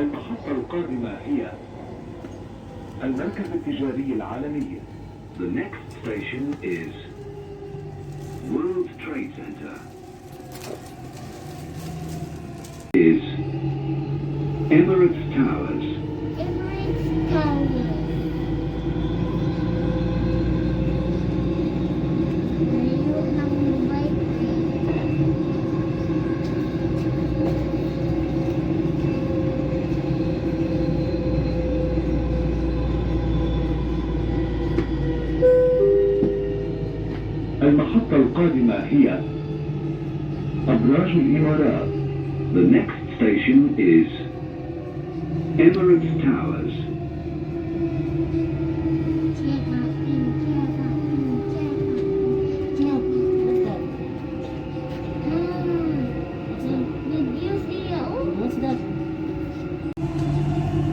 المحطة القادمة هي المركز التجاري العالمي. The next station is World Trade Center. Is Emirates Towers. Emirates Towers. Layo ng Dubai. المحطة القادمة هي أبراج الإمارات. The next station is Emirates Towers. What's that?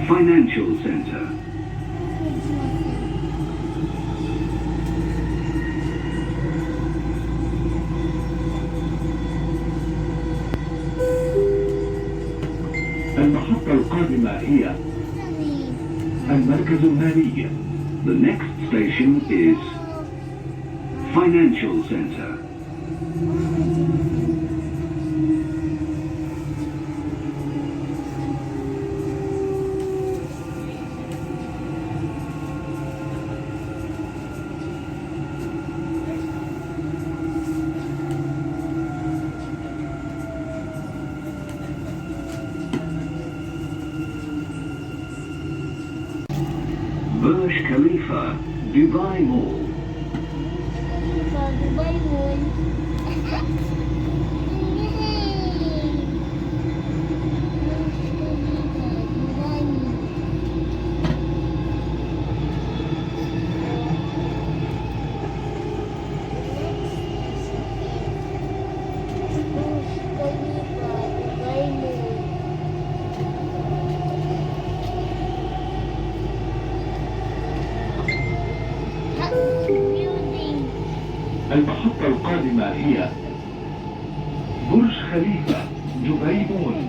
Financial Center. المحطة القادمة هي المركز المالي. The next station is Financial Center. Burj Khalifa, Dubai Mall. Dubai Mall. المحطة القادمة هي برج خليفة دبي مول.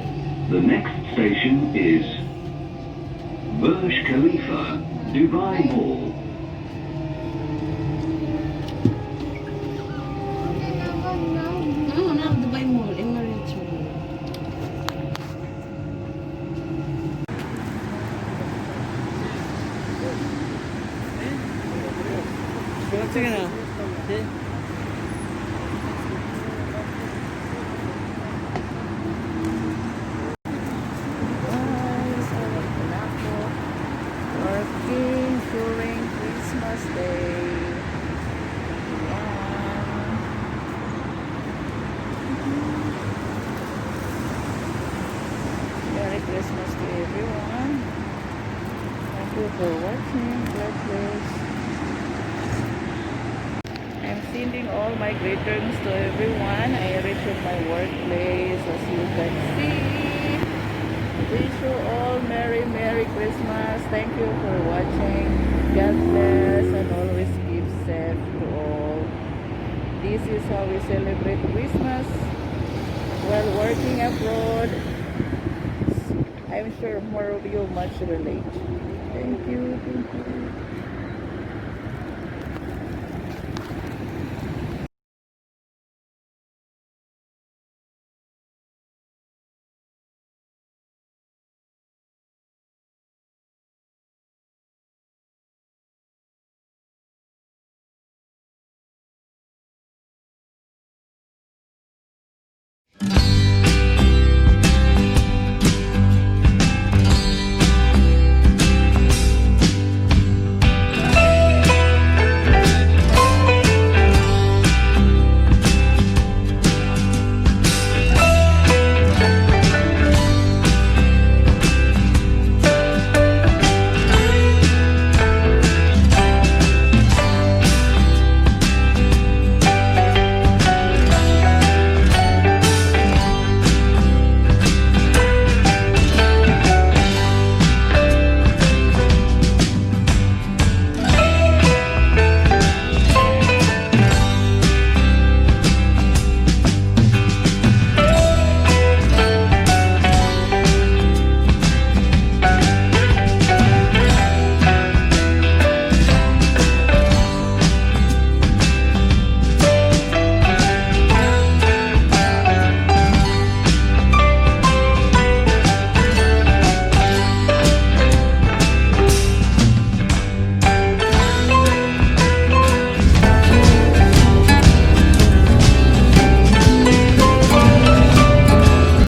The next station is Burj Khalifa, Dubai Mall. No, not Dubai Mall, Emirates Mall. Sige na. Working during Christmas Day. Merry Christmas to everyone. Thank you for watching. God bless. I'm sending all my greetings to everyone. I reached at my workplace, as you can see. Wish you all Merry Christmas. Thank you for watching. God bless and always keep safe to all. This is how we celebrate Christmas while working abroad. I'm sure more of you much relate. Thank you.